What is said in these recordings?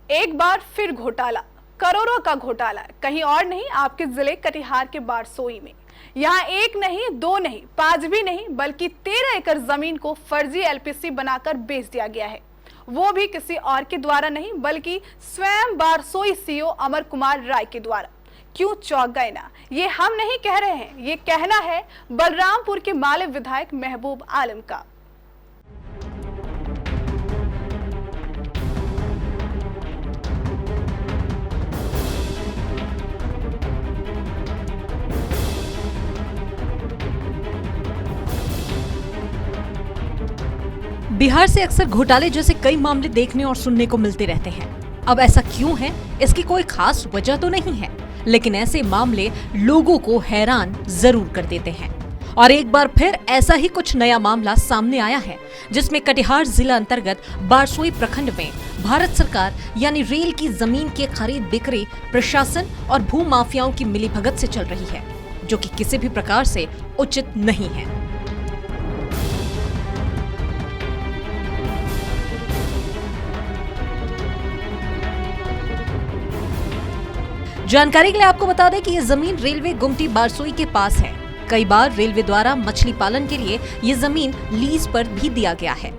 एक बार फिर घोटाला, करोड़ों का घोटाला, कहीं और नहीं आपके जिले कटिहार के बारसोई में। यहाँ एक नहीं, दो नहीं, पांच भी नहीं, बल्कि 13 एकड़ जमीन को फर्जी एलपीसी बनाकर बेच दिया गया है। वो भी किसी और के द्वारा नहीं, बल्कि स्वयं बारसोई सीओ अमर कुमार राय के द्वारा। क्यों चौंक गए ना, ये हम नहीं कह रहे हैं, ये कहना है बलरामपुर के माले विधायक महबूब आलम का। बिहार से अक्सर घोटाले जैसे कई मामले देखने और सुनने को मिलते रहते हैं। अब ऐसा क्यों है, इसकी कोई खास वजह तो नहीं है, लेकिन ऐसे मामले लोगों को हैरान जरूर कर देते हैं। और एक बार फिर ऐसा ही कुछ नया मामला सामने आया है, जिसमें कटिहार जिला अंतर्गत बारसोई प्रखंड में भारत सरकार यानी रेल की जमीन की खरीद बिक्री प्रशासन और भू माफियाओं की मिलीभगत से चल रही है, जो कि किसी भी प्रकार से उचित नहीं है। जानकारी के लिए आपको बता दें कि ये जमीन रेलवे गुमटी बारसोई के पास है। कई बार रेलवे द्वारा मछली पालन के लिए ये जमीन लीज पर भी दिया गया है।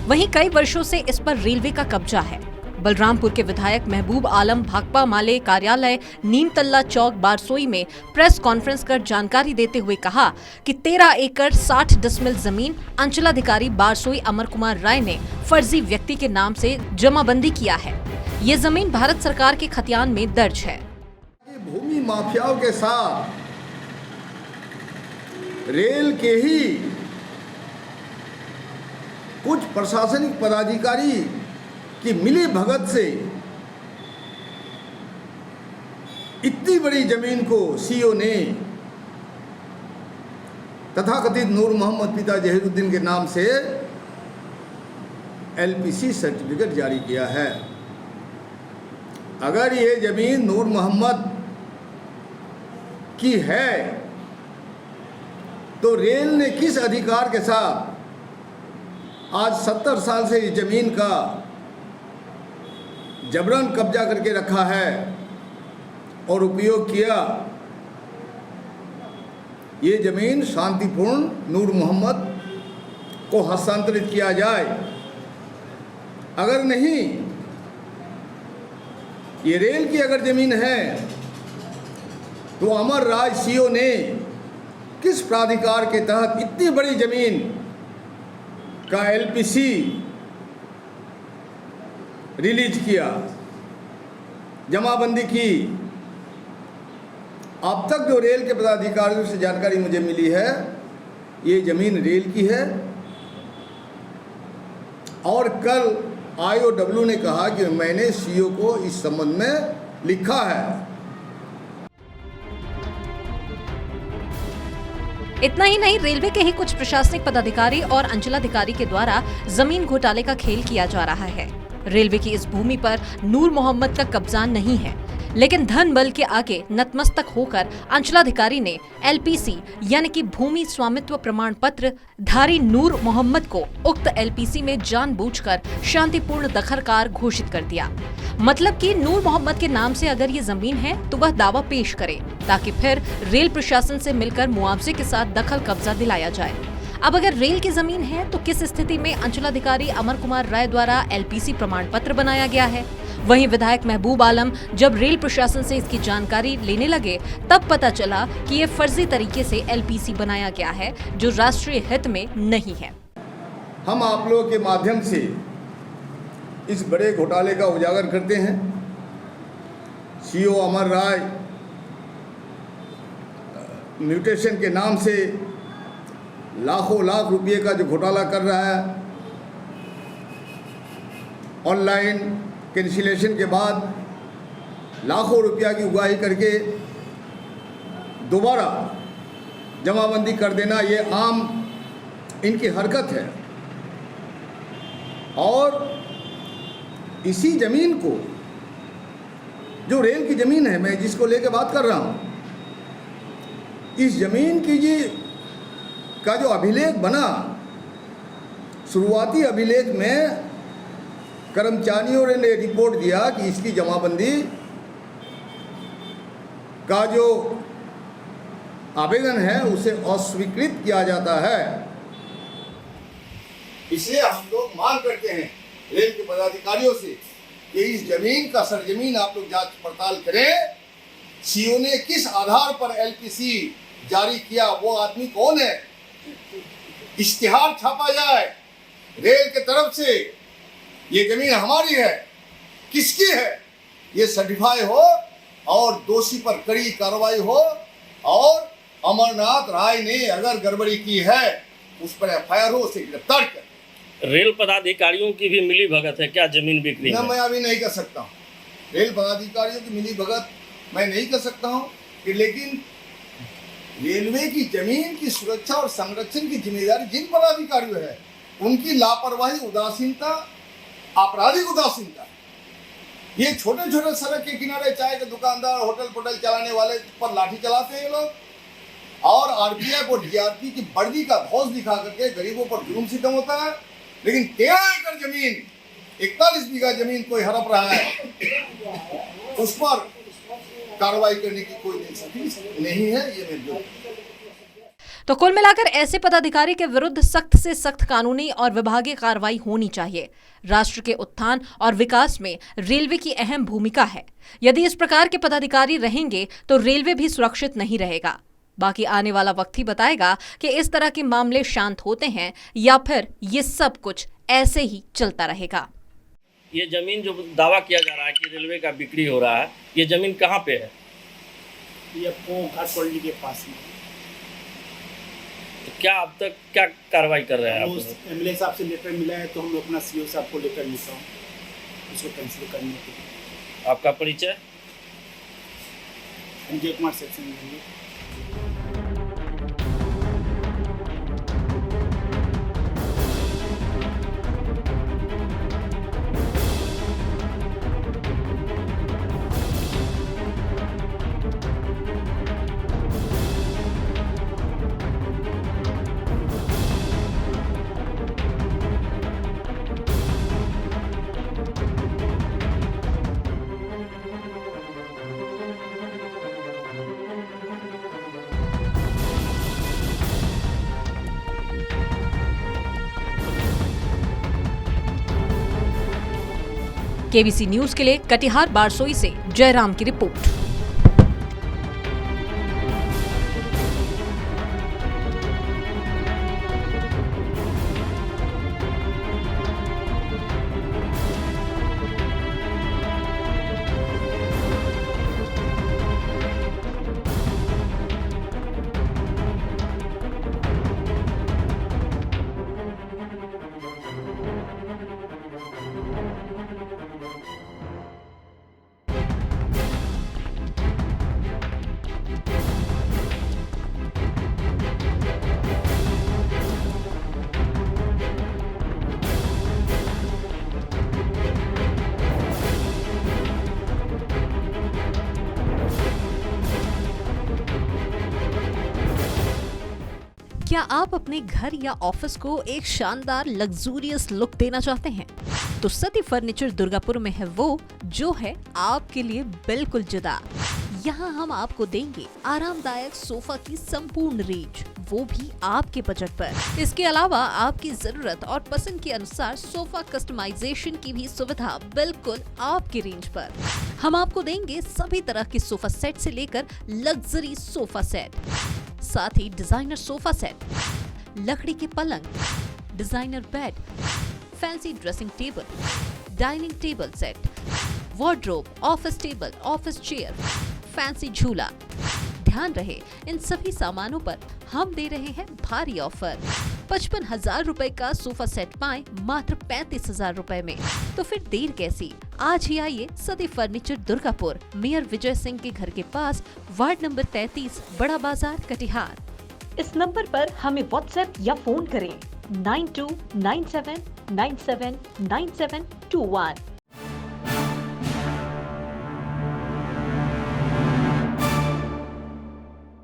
वहीं कई वर्षों से इस पर रेलवे का कब्जा है। बलरामपुर के विधायक महबूब आलम भाकपा माले कार्यालय नीमतल्ला चौक बारसोई में प्रेस कॉन्फ्रेंस कर जानकारी देते हुए कहा कि 13 एकड़ 60 डिसमिल जमीन अंचलाधिकारी बारसोई अमर कुमार राय ने फर्जी व्यक्ति के नाम से जमाबंदी किया है। ये जमीन भारत सरकार के खतियान में दर्ज है। भूमि माफियाओं के साथ रेल के ही कुछ प्रशासनिक पदाधिकारी की मिली भगत से इतनी बड़ी जमीन को सीओ ने तथाकथित नूर मोहम्मद पिता जहीरुद्दीन के नाम से एलपीसी सर्टिफिकेट जारी किया है। अगर ये जमीन नूर मोहम्मद की है तो रेल ने किस अधिकार के साथ आज 70 साल से इस जमीन का जबरन कब्जा करके रखा है और उपयोग किया। ये जमीन शांतिपूर्ण नूर मोहम्मद को हस्तांतरित किया जाए। अगर नहीं, ये रेल की अगर जमीन है तो अमर राज सीओ ने किस प्राधिकार के तहत इतनी बड़ी जमीन का एलपीसी रिलीज किया, जमाबंदी की। अब तक जो रेल के पदाधिकारियों से जानकारी मुझे मिली है, ये जमीन रेल की है। और कल आईओडब्ल्यू ने कहा कि मैंने सीओ को इस संबंध में लिखा है। इतना ही नहीं, रेलवे के ही कुछ प्रशासनिक पदाधिकारी और अंचलाधिकारी के द्वारा जमीन घोटाले का खेल किया जा रहा है। रेलवे की इस भूमि पर नूर मोहम्मद का कब्जा नहीं है, लेकिन धन बल के आगे नतमस्तक होकर अंचलाधिकारी ने एलपीसी यानी कि भूमि स्वामित्व प्रमाण पत्र धारी नूर मोहम्मद को उक्त एलपीसी में जानबूझकर शांतिपूर्ण दखलकार घोषित कर दिया। मतलब कि नूर मोहम्मद के नाम से अगर ये जमीन है तो वह दावा पेश करे, ताकि फिर रेल प्रशासन से मिलकर मुआवजे के साथ दखल कब्जा दिलाया जाए। अब अगर रेल की जमीन है तो किस स्थिति में अंचलाधिकारी अमर कुमार राय द्वारा एलपीसी प्रमाण पत्र बनाया गया है? वहीं विधायक महबूब आलम जब रेल प्रशासन से इसकी जानकारी लेने लगे, तब पता चला कि ये फर्जी तरीके से एलपीसी बनाया गया है, जो राष्ट्रीय हित में नहीं है। हम आप लोगों के माध्यम से इस बड़े घोटाले का उजागर करते हैं। सीओ अमर राय म्यूटेशन के नाम से लाखों लाख रुपए का जो घोटाला कर रहा है, ऑनलाइन कैंसिलेशन के बाद लाखों रुपया की उगाही करके दोबारा जमाबंदी कर देना, ये आम इनकी हरकत है। और इसी ज़मीन को, जो रेल की ज़मीन है, मैं जिसको लेके बात कर रहा हूँ, इस ज़मीन की का जो अभिलेख बना, शुरुआती अभिलेख में कर्मचारियों ने रिपोर्ट दिया कि इसकी जमाबंदी का जो आवेदन है उसे अस्वीकृत किया जाता है। इसलिए हम लोग मांग करते हैं रेल के पदाधिकारियों से कि इस जमीन का सरजमीन आप लोग जांच पड़ताल करें। सीओ ने किस आधार पर एलपीसी जारी किया, वो आदमी कौन है, इश्तिहार छापा जाए रेल के तरफ से ये जमीन हमारी है, किसकी है, ये सर्टिफाई हो और दोषी पर कड़ी कार्रवाई हो। और अमरनाथ राय ने अगर गड़बड़ी की है उस पर एफआईआर हो, उसे गिरफ्तार कर। रेल पदाधिकारियों की भी मिली भगत है क्या जमीन बिक्री में? मैं अभी नहीं कर सकता हूँ, रेल पदाधिकारियों की मिली भगत मैं नहीं कर सकता हूँ, लेकिन रेलवे की जमीन की सुरक्षा और संरक्षण की जिम्मेदारी जिन पदाधिकारियों है उनकी लापरवाही, उदासीनता, आपराधिक उदासीनता, ये छोटे छोटे सड़क के किनारे चाय के दुकानदार, होटल पोटल चलाने वाले पर लाठी चलाते हैं लोग, और आरपीएफ और डीआरपी की वर्दी का ध्वज दिखा करके गरीबों पर जुल्म सितम होता है। लेकिन 13 एकड़ जमीन, 41 बीघा जमीन कोई हड़प रहा है, उस पर कार्रवाई करने की कोई नहीं है। ये मेरे तो कुल मिलाकर ऐसे पदाधिकारी के विरुद्ध सख्त से सख्त कानूनी और विभागीय कार्रवाई होनी चाहिए। राष्ट्र के उत्थान और विकास में रेलवे की अहम भूमिका है। यदि इस प्रकार के पदाधिकारी रहेंगे तो रेलवे भी सुरक्षित नहीं रहेगा। बाकी आने वाला वक्त ही बताएगा कि इस तरह के मामले शांत होते हैं या फिर ये सब कुछ ऐसे ही चलता रहेगा। ये जमीन जो दावा किया जा रहा है कि रेलवे का बिक्री हो रहा है, ये जमीन कहाँ पे है? ये घाट कॉलोनी के पास में। तो क्या अब तक क्या कार्रवाई कर रहे हैं आप? एमएलए साहब से लेटर मिला है तो हम लोग अपना सीओ साहब को लेकर मिलता हूँ उसको कैंसिल करने के लिए। आपका परिचय? Sanjay Kumar section engineer. KBC news के लिए कटिहार बारसोई से जयराम की रिपोर्ट। क्या आप अपने घर या ऑफिस को एक शानदार लग्जूरियस लुक देना चाहते हैं? तो सती फर्नीचर दुर्गापुर में है वो जो है आपके लिए बिल्कुल जुदा। यहाँ हम आपको देंगे आरामदायक सोफा की संपूर्ण रेंज, वो भी आपके बजट पर। इसके अलावा आपकी जरूरत और पसंद के अनुसार सोफा कस्टमाइजेशन की भी सुविधा बिल्कुल आपकी रेंज पर। हम आपको देंगे सभी तरह के सोफा सेट से लेकर लग्जरी सोफा सेट, साथ ही डिजाइनर सोफा सेट, लकड़ी के पलंग, designer bed, fancy dressing table, dining table set, wardrobe, office table, office chair, fancy झूला। ध्यान रहे, इन सभी सामानों पर हम दे रहे हैं भारी ऑफर। 55,000 रुपए का सोफा सेट पाएं मात्र 35,000 रुपए में। तो फिर देर कैसी, आज ही आइए सती फर्नीचर दुर्गापुर, मेयर विजय सिंह के घर के पास, वार्ड नंबर 33, बड़ा बाजार, कटिहार। इस नंबर पर हमें व्हाट्सएप या फोन करें 9297979721।